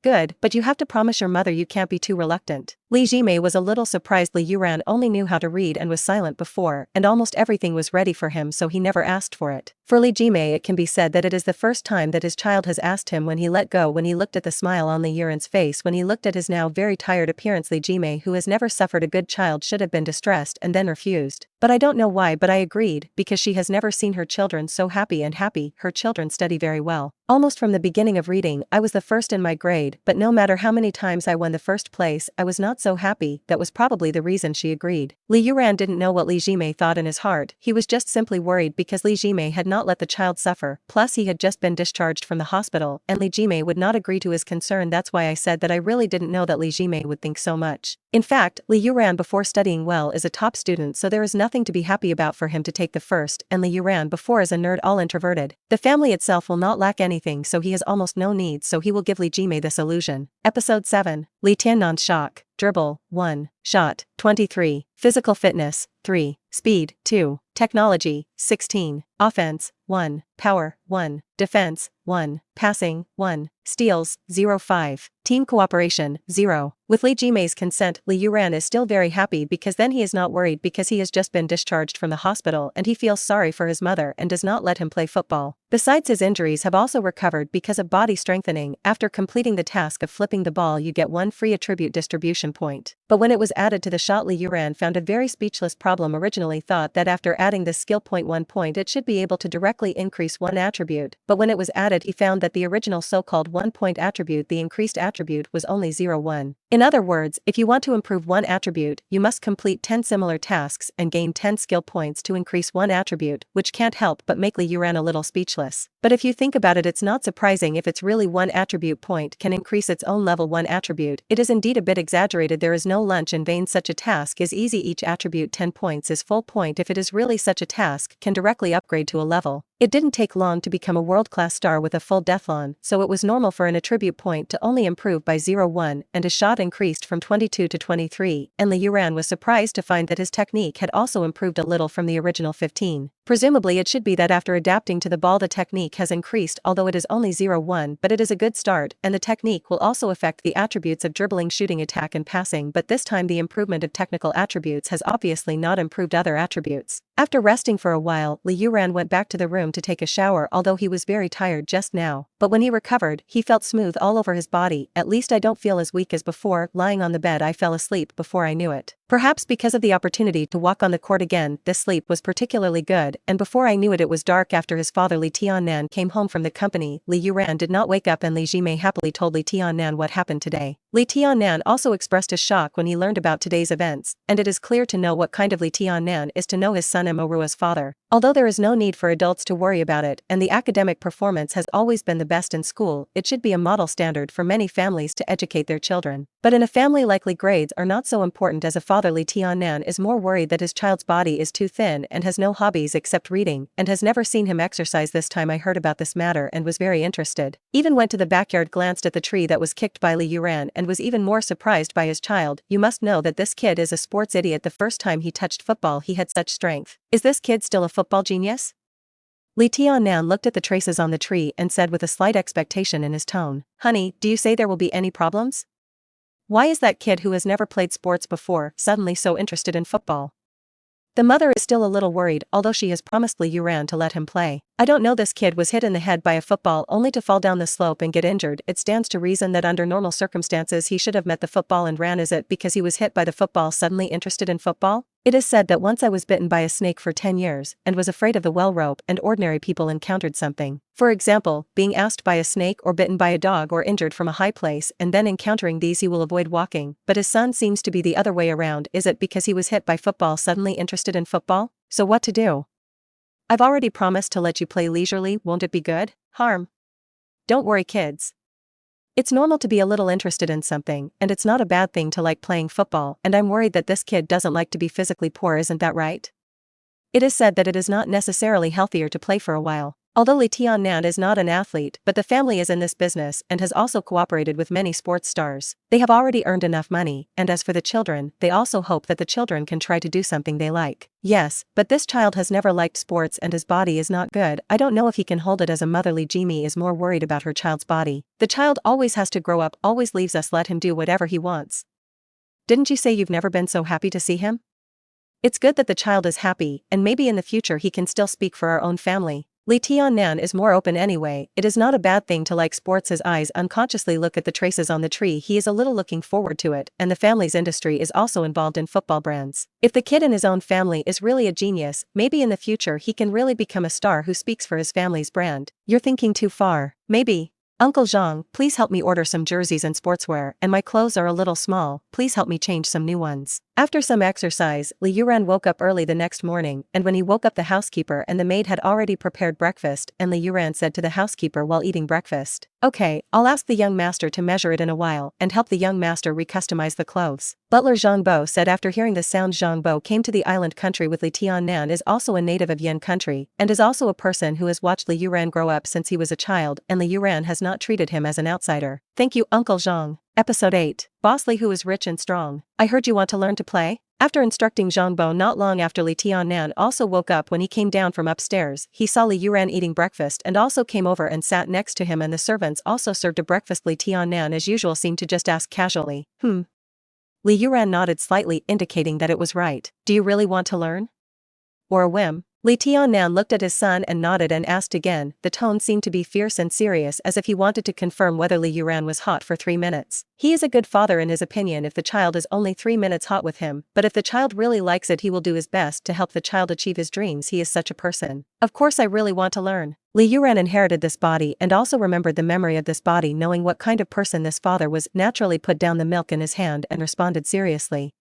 A: Good, but you have to promise your mother you can't be too reluctant. Li Jimei was a little surprised. Li Youran only knew how to read and was silent before, and almost everything was ready for him, so he never asked for it. For Li Jimei, it can be said that it is the first time that his child has asked him when he let go, when he looked at the smile on Li Youran's face, when he looked at his now very tired appearance. Li Jimei, who has never suffered a good child, should have been distressed and then refused. But I don't know why, but I agreed, because she has never seen her children so happy and happy. Her children study very well. Almost from the beginning of reading, I was the first in my grade, but no matter how many times I won the first place, I was not so happy. That was probably the reason she agreed. Li Youran didn't know what Li Jimei thought in his heart. He was just simply worried because Li Jimei had not let the child suffer, plus he had just been discharged from the hospital, and Li Jimei would not agree to his concern. That's why I said that I really didn't know that Li Jimei would think so much. In fact, Li Youran, before studying well, is a top student, so there is nothing to be happy about for him to take the first, and Li Youran before is a nerd, all introverted. The family itself will not lack anything, so he has almost no needs, so he will give Li Jimei this illusion. Episode 7. Li Tiannan's shock. Dribble, 1. Shot, 23. Physical fitness, 3. Speed, 2. Technology, 16. Offense, 1. Power, 1. Defense, 1. Passing, 1. Steals, 0.5. Team cooperation, 0. With Li Jimei's consent, Li Youran is still very happy because then he is not worried because he has just been discharged from the hospital and he feels sorry for his mother and does not let him play football. Besides, his injuries have also recovered because of body strengthening. After completing the task of flipping the ball, you get 1 free attribute distribution point. But when it was added to the shot, Li Youran found a very speechless problem. Originally thought that after adding this skill point 1 point it should be able to directly increase 1 attribute, but when it was added he found that the original so-called 1 point attribute, the increased attribute, was only 0.1. In other words, if you want to improve 1 attribute, you must complete 10 similar tasks and gain 10 skill points to increase 1 attribute, which can't help but make Li Youran a little speechless. But if you think about it, it's not surprising if it's really 1 attribute point can increase its own level 1 attribute. It is indeed a bit exaggerated. There is no lunch in vain. Such a task is easy. Each attribute 10 points is full point. If it is really such a task, can directly upgrade to a level. It didn't take long to become a world-class star with a full deathlon, so it was normal for an attribute point to only improve by 0.1, and his shot increased from 22 to 23, and Li Youran was surprised to find that his technique had also improved a little from the original 15. Presumably it should be that after adapting to the ball the technique has increased, although it is only 0.1, but it is a good start, and the technique will also affect the attributes of dribbling, shooting, attack and passing, but this time the improvement of technical attributes has obviously not improved other attributes. After resting for a while, Li Youran went back to the room to take a shower, although he was very tired just now. But when he recovered, he felt smooth all over his body. At least I don't feel as weak as before. Lying on the bed I fell asleep before I knew it. Perhaps because of the opportunity to walk on the court again, this sleep was particularly good, and before I knew it was dark after his father Li Tiannan came home from the company. Li Youran did not wake up and Li Jimei happily told Li Tiannan what happened today. Li Tiannan also expressed his shock when he learned about today's events, and it is clear to know what kind of Li Tiannan is to know his son Morua's father. Although there is no need for adults to worry about it and the academic performance has always been the best in school, it should be a model standard for many families to educate their children. But in a family likely grades are not so important as a father. Li Tiannan is more worried that his child's body is too thin and has no hobbies except reading and has never seen him exercise. This time I heard about this matter and was very interested. Even went to the backyard, glanced at the tree that was kicked by Li Youran and was even more surprised by his child. You must know that this kid is a sports idiot. The first time he touched football he had such strength. Is this kid still a football genius? Li Tiannan looked at the traces on the tree and said with a slight expectation in his tone, "Honey, do you say there will be any problems? Why is that kid who has never played sports before suddenly so interested in football?" The mother is still a little worried, although she has promised Li Youran to let him play. "I don't know, this kid was hit in the head by a football only to fall down the slope and get injured. It stands to reason that under normal circumstances he should have met the football and ran. Is it because he was hit by the football suddenly interested in football? It is said that once I was bitten by a snake for 10 years and was afraid of the well rope, and ordinary people encountered something. For example, being asked by a snake or bitten by a dog or injured from a high place and then encountering these, he will avoid walking. But his son seems to be the other way around. Is it because he was hit by football suddenly interested in football? So what to do? I've already promised to let you play leisurely. Won't it be good? Harm? Don't worry, kids. It's normal to be a little interested in something, and it's not a bad thing to like playing football, and I'm worried that this kid doesn't like to be physically poor. Isn't that right? It is said that it is not necessarily healthier to play for a while. Although Li Tiannan is not an athlete, but the family is in this business and has also cooperated with many sports stars. They have already earned enough money, and as for the children, they also hope that the children can try to do something they like. Yes, but this child has never liked sports and his body is not good. I don't know if he can hold it as a mother. Li Jimei is more worried about her child's body. The child always has to grow up, always leaves us. Let him do whatever he wants. Didn't you say you've never been so happy to see him? It's good that the child is happy, and maybe in the future he can still speak for our own family. Li Tiannan is more open anyway. It is not a bad thing to like sports. His eyes unconsciously look at the traces on the tree. He is a little looking forward to it, and the family's industry is also involved in football brands. If the kid in his own family is really a genius, maybe in the future he can really become a star who speaks for his family's brand. You're thinking too far. Maybe. Uncle Zhang, please help me order some jerseys and sportswear, and my clothes are a little small, please help me change some new ones. After some exercise, Li Youran woke up early the next morning, and when he woke up the housekeeper and the maid had already prepared breakfast, and Li Youran said to the housekeeper while eating breakfast, "Okay, I'll ask the young master to measure it in a while and help the young master recustomize the clothes." Butler Zhang Bo said. After hearing the sound, Zhang Bo came to the island country with Li Tiannan is also a native of Yan country, and is also a person who has watched Li Youran grow up since he was a child, and Li Youran has not treated him as an outsider. Thank you, Uncle Zhang. Episode 8. Boss Li, who is rich and strong. I heard you want to learn to play? After instructing Zhang Bo not long after, Li Tiannan also woke up. When he came down from upstairs, he saw Li Youran eating breakfast and also came over and sat next to him, and the servants also served a breakfast. Li Tiannan as usual seemed to just ask casually, Li Youran nodded slightly, indicating that it was right. Do you really want to learn? Or a whim? Li Tiannan looked at his son and nodded and asked again. The tone seemed to be fierce and serious, as if he wanted to confirm whether Li Youran was hot for 3 minutes. He is a good father in his opinion if the child is only 3 minutes hot with him, but if the child really likes it, he will do his best to help the child achieve his dreams. He is such a person. Of course I really want to learn. Li Youran inherited this body and also remembered the memory of this body. Knowing what kind of person this father was, naturally put down the milk in his hand and responded seriously,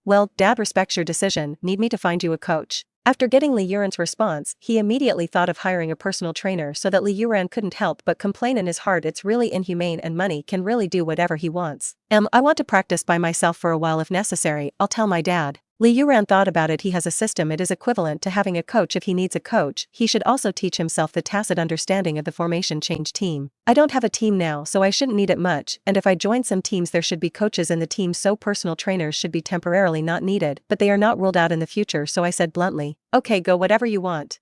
A: Well, Dad respects your decision. Need me to find you a coach? After getting Li Youran's response, he immediately thought of hiring a personal trainer, so that Li Youran couldn't help but complain in his heart. It's really inhumane, and money can really do whatever he wants. I want to practice by myself for a while if necessary. I'll tell my dad. Li Youran thought about it. He has a system. It is equivalent to having a coach. If he needs a coach, he should also teach himself the tacit understanding of the formation change team. I don't have a team now, so I shouldn't need it much, and if I join some teams there should be coaches in the team, so personal trainers should be temporarily not needed, but they are not ruled out in the future. So I said bluntly, "Okay, go whatever you want.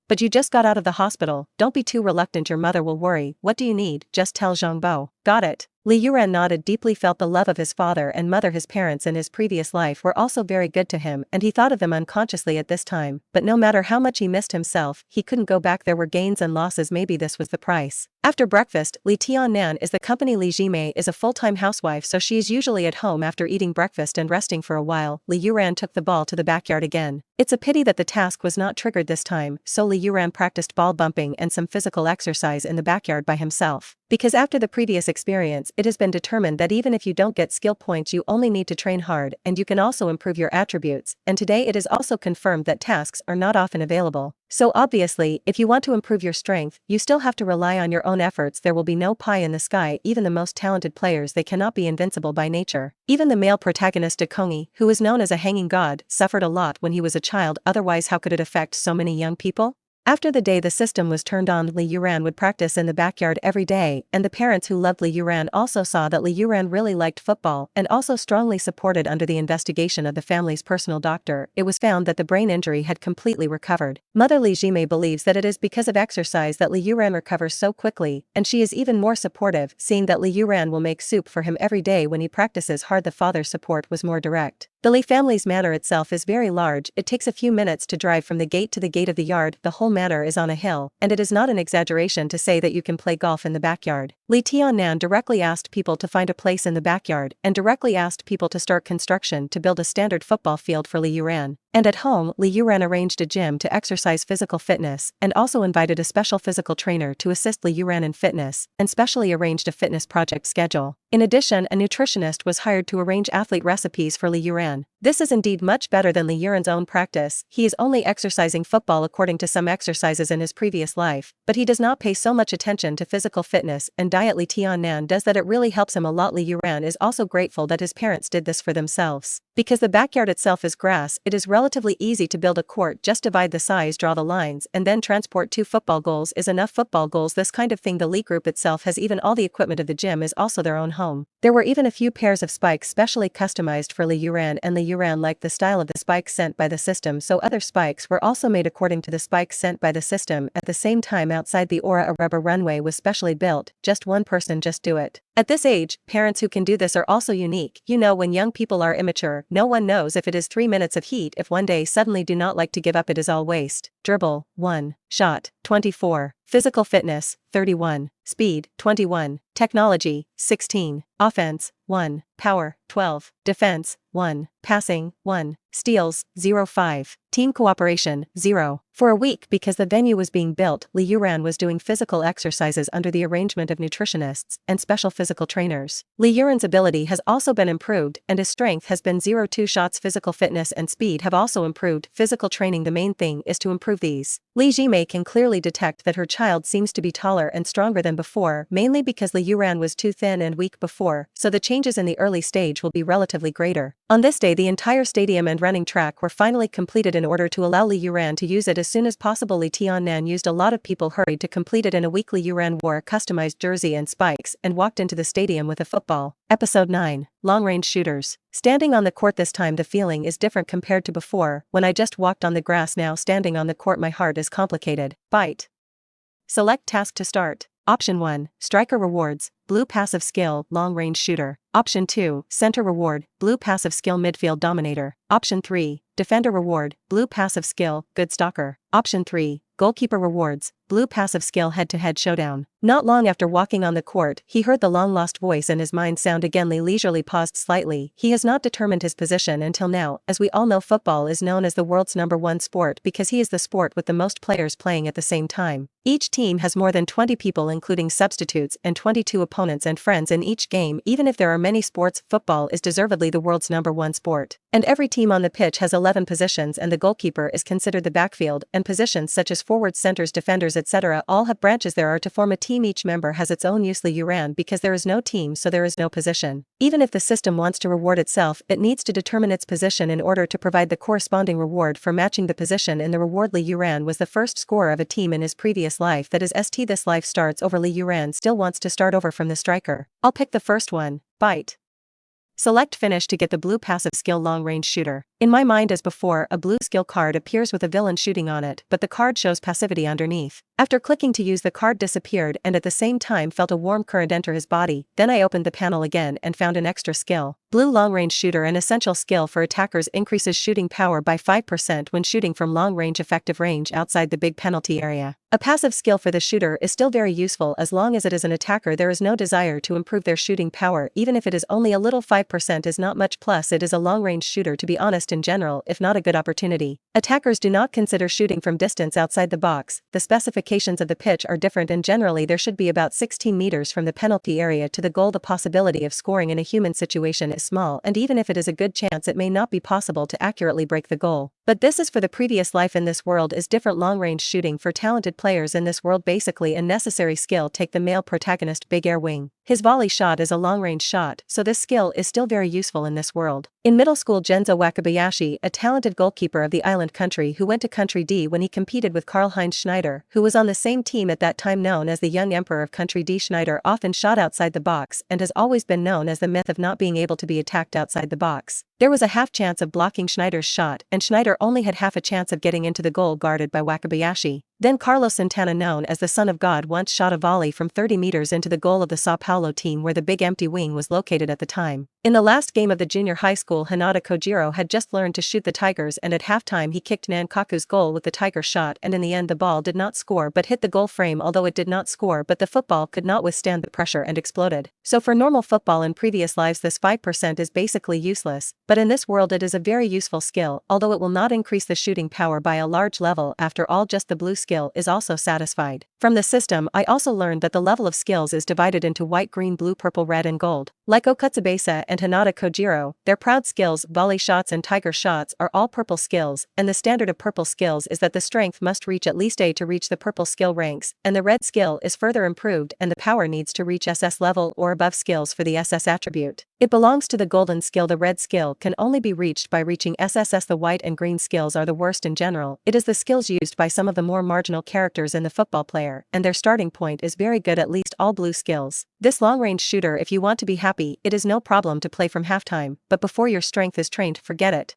A: But you just got out of the hospital, don't be too reluctant, your mother will worry. What do you need? Just tell Zhang Bo." Got it. Li Youran nodded, deeply felt the love of his father and mother. His parents in his previous life were also very good to him, and he thought of them unconsciously at this time, but no matter how much he missed himself, he couldn't go back. There were gains and losses, maybe this was the price. After breakfast, Li Tiannan is the company. Li Jimei is a full-time housewife, so she is usually at home after eating breakfast and resting for a while. Li Youran took the ball to the backyard again. It's a pity that the task was not triggered this time, so Li Youran practiced ball bumping and some physical exercise in the backyard by himself. Because after the previous experience, it has been determined that even if you don't get skill points, you only need to train hard, and you can also improve your attributes, and today it is also confirmed that tasks are not often available. So obviously, if you want to improve your strength, you still have to rely on your own efforts. There will be no pie in the sky. Even the most talented players, they cannot be invincible by nature. Even the male protagonist Dekongi, who is known as a hanging god, suffered a lot when he was a child. Otherwise, how could it affect so many young people? After the day the system was turned on, Li Youran would practice in the backyard every day, and the parents who loved Li Youran also saw that Li Youran really liked football and also strongly supported. Under the investigation of the family's personal doctor, it was found that the brain injury had completely recovered. Mother Li Jimei believes that it is because of exercise that Li Youran recovers so quickly, and she is even more supportive, seeing that Li Youran will make soup for him every day when he practices hard. The father's support was more direct. The Li family's manor itself is very large. It takes a few minutes to drive from the gate to the gate of the yard. The whole manor is on a hill, and it is not an exaggeration to say that you can play golf in the backyard. Li Tiannan directly asked people to find a place in the backyard, and directly asked people to start construction to build a standard football field for Li Youran. And at home, Li Youran arranged a gym to exercise physical fitness, and also invited a special physical trainer to assist Li Youran in fitness, and specially arranged a fitness project schedule. In addition, a nutritionist was hired to arrange athlete recipes for Li Youran. This is indeed much better than Li Youran's own practice. He is only exercising football according to some exercises in his previous life, but he does not pay so much attention to physical fitness and diet. Li Tiannan does that. It really helps him a lot. Li Youran is also grateful that his parents did this for themselves. Because the backyard itself is grass, it is relatively easy to build a court. Just divide the size, draw the lines, and then transport 2 football goals is enough. Football goals, this kind of thing. The Li group itself has even all the equipment of the gym is also their own home. There were even a few pairs of spikes specially customized for Li Youran, and Li Youran liked the style of the spikes sent by the system, so other spikes were also made according to the spikes sent by the system. At the same time, outside the aura, a rubber runway was specially built. Just one person just do it. At this age, parents who can do this are also unique. You know, when young people are immature, no one knows if it is 3 minutes of heat. If one day suddenly do not like to give up, it is all waste. Dribble, 1. Shot, 24. Physical fitness, 31. Speed, 21. Technology, 16. Offense, 1. Power, 12. Defense, 1. Passing, 1. Steals, 0.5. Team cooperation, 0. For a week, because the venue was being built, Li Youran was doing physical exercises under the arrangement of nutritionists and special physical trainers. Li Youran's ability has also been improved, and his strength has been 0.2 shots. Physical fitness and speed have also improved. Physical training, the main thing is to improve these. Li Jimei can clearly detect that her child seems to be taller and stronger than before, mainly because Li Youran was too thin and weak before, so the changes in the early stage will be relatively greater. On this day, the entire stadium and running track were finally completed in order to allow Li Youran to use it as soon as possible. Li Tiannan used a lot of people hurried to complete it in a week. Li Youran wore a customized jersey and spikes and walked into the stadium with a football. Episode 9. Long-range shooters. Standing on the court this time, the feeling is different compared to before, when I just walked on the grass. Now standing on the court, my heart is complicated. Bite. Select task to start. Option 1. Striker rewards, blue passive skill, long-range shooter. Option 2. Center reward, blue passive skill, midfield dominator. Option 3. Defender reward, blue passive skill, good stalker. Option 3. Goalkeeper rewards, blue passive skill, head-to-head showdown. Not long after walking on the court, he heard the long-lost voice in his mind sound again. Li leisurely paused slightly. He has not determined his position until now. As we all know, football is known as the world's #1 sport because he is the sport with the most players playing at the same time. Each team has more than 20 people including substitutes and 22 opponents and friends in each game. Even if there are many sports, football is deservedly the world's #1 sport. And every team on the pitch has 11 positions, and the goalkeeper is considered the backfield, and positions such as forwards, centers, defenders, etc. all have branches there are to form a team. Each member has its own use. Li Youran, because there is no team, so there is no position. Even if the system wants to reward itself, it needs to determine its position in order to provide the corresponding reward for matching the position in the reward. Li Youran was the first scorer of a team in his previous life, that is this life starts over. Li Youran still wants to start over from the striker. I'll pick the first one. Bite. Select finish to get the blue passive skill, long-range shooter. In my mind, as before, a blue skill card appears with a villain shooting on it, but the card shows passivity underneath. After clicking to use, the card disappeared and at the same time felt a warm current enter his body. Then I opened the panel again and found an extra skill. Blue long-range shooter. An essential skill for attackers, increases shooting power by 5% when shooting from long-range effective range outside the big penalty area. A passive skill for the shooter is still very useful as long as it is an attacker. There is no desire to improve their shooting power, even if it is only a little. 5% is not much, plus it is a long-range shooter, to be honest. In general, if not a good opportunity. Attackers do not consider shooting from distance outside the box. The specifications of the pitch are different, and generally there should be about 16 meters from the penalty area to the goal. The possibility of scoring in a human situation is small, and even if it is a good chance, it may not be possible to accurately break the goal. But this is for the previous life. In this world is different. Long-range shooting for talented players in this world, basically a necessary skill. Take the male protagonist, Big Air Wing. His volley shot is a long-range shot, so this skill is still very useful in this world. In middle school, Genzo Wakabayashi, a talented goalkeeper of the island country who went to Country D when he competed with Karl-Heinz Schneider, who was on the same team at that time, known as the young emperor of Country D. Schneider often shot outside the box and has always been known as the myth of not being able to be attacked outside the box. There was a half chance of blocking Schneider's shot, and Schneider only had half a chance of getting into the goal guarded by Wakabayashi. Then Carlos Santana, known as the Son of God, once shot a volley from 30 meters into the goal of the Sao Paulo team, where the big empty wing was located at the time. In the last game of the junior high school, Hinata Kojiro had just learned to shoot the Tigers, and at halftime he kicked Nankaku's goal with the Tiger shot, and in the end the ball did not score but hit the goal frame. Although it did not score, but the football could not withstand the pressure and exploded. So for normal football in previous lives, this 5% is basically useless, but in this world it is a very useful skill, although it will not increase the shooting power by a large level. After all, just the blue skill is also satisfied. From the system, I also learned that the level of skills is divided into white, green, blue, purple, red, and gold. Like Okatsubasa and Hinata Kojiro, their proud skills, volley shots and tiger shots, are all purple skills, and the standard of purple skills is that the strength must reach at least A to reach the purple skill ranks, and the red skill is further improved and the power needs to reach SS level or above skills for the SS attribute. It belongs to the golden skill. The red skill can only be reached by reaching SSS. The white and green skills are the worst in general. It is the skills used by some of the more marginal characters in the football player, and their starting point is very good. At least all blue skills. This long-range shooter, if you want to be happy, it is no problem to play from halftime, but before your strength is trained, forget it.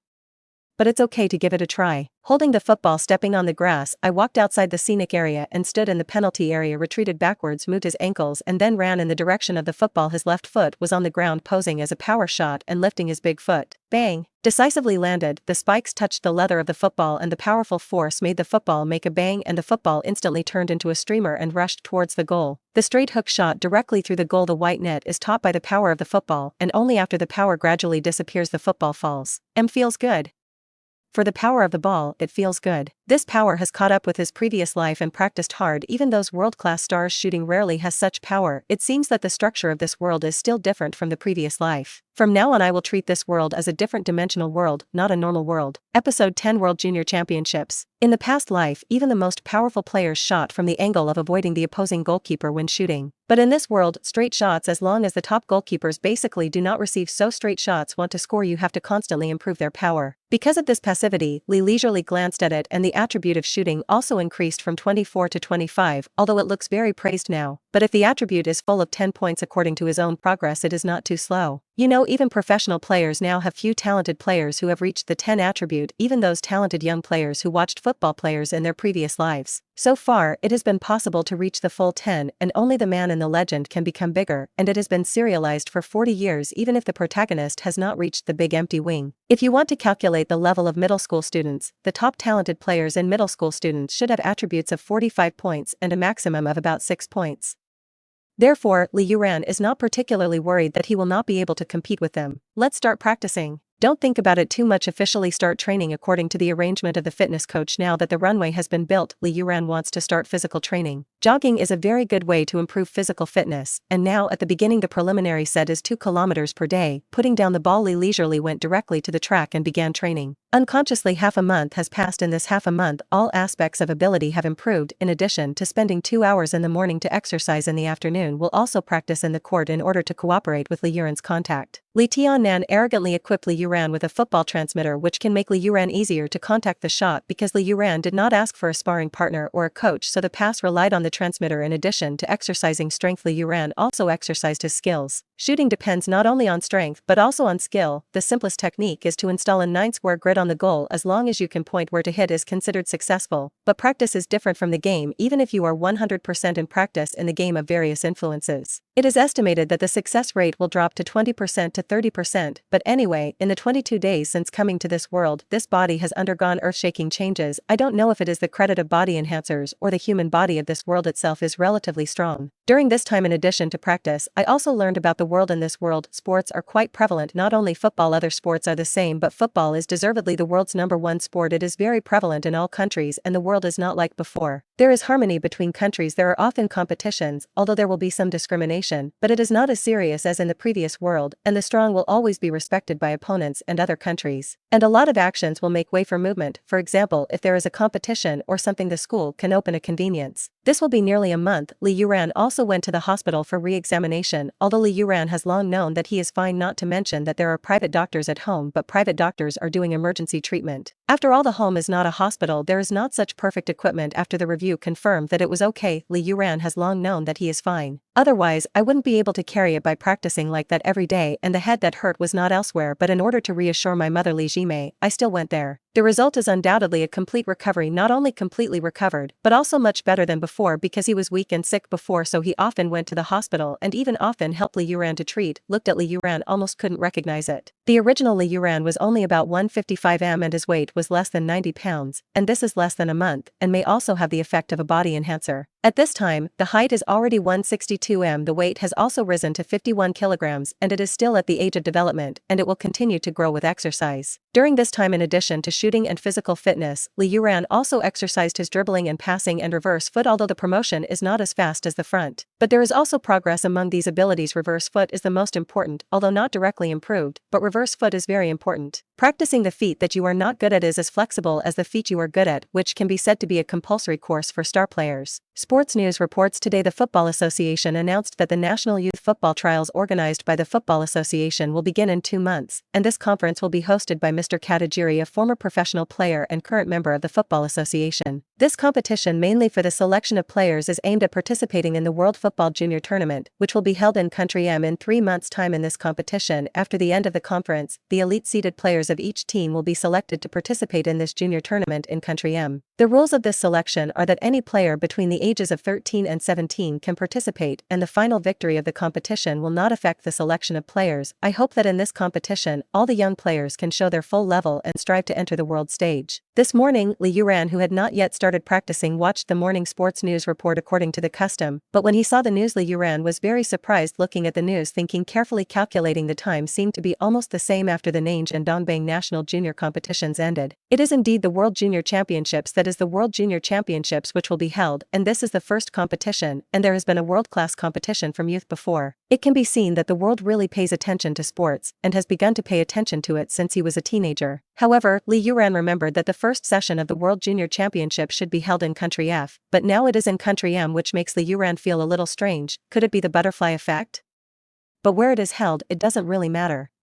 A: But it's okay to give it a try. Holding the football, stepping on the grass, I walked outside the scenic area and stood in the penalty area, retreated backwards, moved his ankles, and then ran in the direction of the football. His left foot was on the ground, posing as a power shot and lifting his big foot. Bang! Decisively landed. The spikes touched the leather of the football, and the powerful force made the football make a bang, and the football instantly turned into a streamer and rushed towards the goal. The straight hook shot directly through the goal. The white net is topped by the power of the football, and only after the power gradually disappears the football falls. Feels good. For the power of the ball, it feels good. This power has caught up with his previous life and practiced hard. Even those world-class stars shooting rarely has such power. It seems that the structure of this world is still different from the previous life. From now on I will treat this world as a different dimensional world, not a normal world. Episode 10, World Junior Championships. In the past life, even the most powerful players shot from the angle of avoiding the opposing goalkeeper when shooting. But in this world, straight shots, as long as the top goalkeepers basically do not receive so straight shots want to score, you have to constantly improve their power. Because of this passivity, Li leisurely glanced at it, and the attribute of shooting also increased from 24 to 25, although it looks very praised now. But if the attribute is full of 10 points according to his own progress, it is not too slow. You know, even professional players now have few talented players who have reached the 10 attribute, even those talented young players who watched football players in their previous lives. So far, it has been possible to reach the full 10, and only the man in the legend can become bigger, and it has been serialized for 40 years even if the protagonist has not reached the big empty wing. If you want to calculate the level of middle school students, the top talented players in middle school students should have attributes of 45 points and a maximum of about 6 points. Therefore, Li Youran is not particularly worried that he will not be able to compete with them. Let's start practicing. Don't think about it too much. Officially start training according to the arrangement of the fitness coach. Now that the runway has been built, Li Youran wants to start physical training. Jogging is a very good way to improve physical fitness, and now at the beginning the preliminary set is 2 kilometers per day. Putting down the ball, Li leisurely went directly to the track and began training. Unconsciously, half a month has passed. In this half a month, all aspects of ability have improved. In addition to spending 2 hours in the morning to exercise in the afternoon, will also practice in the court in order to cooperate with Li Youran's contact. Li Tiannan arrogantly equipped Li Youran with a football transmitter, which can make Li Youran easier to contact the shot because Li Youran did not ask for a sparring partner or a coach, so the pass relied on the transmitter. In addition to exercising strength, Li Youran also exercised his skills. Shooting depends not only on strength but also on skill. The simplest technique is to install a 9-square grid on the goal. As long as you can point where to hit is considered successful, but practice is different from the game. Even if you are 100% in practice in the game of various influences, it is estimated that the success rate will drop to 20% to 30%, but anyway, in the 22 days since coming to this world, this body has undergone earth-shaking changes. I don't know if it is the credit of body enhancers or the human body of this world itself is relatively strong. During this time, in addition to practice, I also learned about the world. In this world, sports are quite prevalent. Not only football, other sports are the same, but football is deservedly the world's #1 sport. It is very prevalent in all countries and the world is not like before. There is harmony between countries. There are often competitions, although there will be some discrimination, but it is not as serious as in the previous world, and the strong will always be respected by opponents and other countries. And a lot of actions will make way for movement. For example, if there is a competition or something, the school can open a convenience. This will be nearly a month. Li Youran also went to the hospital for re-examination. Although Li Youran has long known that he is fine, not to mention that there are private doctors at home, but private doctors are doing emergency treatment. After all, the home is not a hospital. There is not such perfect equipment. After the review confirmed that it was okay, Li Youran has long known that he is fine. Otherwise, I wouldn't be able to carry it by practicing like that every day, and the head that hurt was not elsewhere, but in order to reassure my mother Li Jimei, I still went there. The result is undoubtedly a complete recovery. Not only completely recovered, but also much better than before, because he was weak and sick before, so he often went to the hospital and even often helped Li Youran to treat. Looked at Li Youran, almost couldn't recognize it. The original Li Youran was only about 155 m and his weight was less than 90 pounds, and this is less than a month, and may also have the effect of a body enhancer. At this time, the height is already 162 m. The weight has also risen to 51 kilograms, and it is still at the age of development, and it will continue to grow with exercise. During this time, in addition to shooting and physical fitness, Li Youran also exercised his dribbling and passing and reverse foot, although the promotion is not as fast as the front. But there is also progress among these abilities. Reverse foot is the most important, although not directly improved, but reverse foot is very important. Practicing the feat that you are not good at is as flexible as the feat you are good at, which can be said to be a compulsory course for star players. Sports News reports today the Football Association announced that the National Youth Football Trials organized by the Football Association will begin in 2 months, and this conference will be hosted by Mr. Katagiri, a former professional player and current member of the Football Association. This competition, mainly for the selection of players, is aimed at participating in the World Football Junior Tournament, which will be held in Country M in 3 months' time. In this competition, after the end of the conference, the elite-seeded players of each team will be selected to participate in this junior tournament in Country M. The rules of this selection are that any player between the ages of 13 and 17 can participate, and the final victory of the competition will not affect the selection of players. I hope that in this competition, all the young players can show their full level and strive to enter the world stage. This morning, Li Youran, who had not yet started practicing, watched the morning sports news report according to the custom, but when he saw the news, Li Youran was very surprised. Looking at the news, thinking carefully, calculating the time seemed to be almost the same after the Nange and Dongbang national junior competitions ended. It is indeed the World Junior Championships, that is the World Junior Championships, which will be held, and this is the first competition, and there has been a world-class competition from youth before. It can be seen that the world really pays attention to sports, and has begun to pay attention to it since he was a teenager. However, Li Youran remembered that the first session of the World Junior Championship should be held in Country F, but now it is in Country M, which makes Li Youran feel a little strange. Could it be the butterfly effect? But where it is held, it doesn't really matter.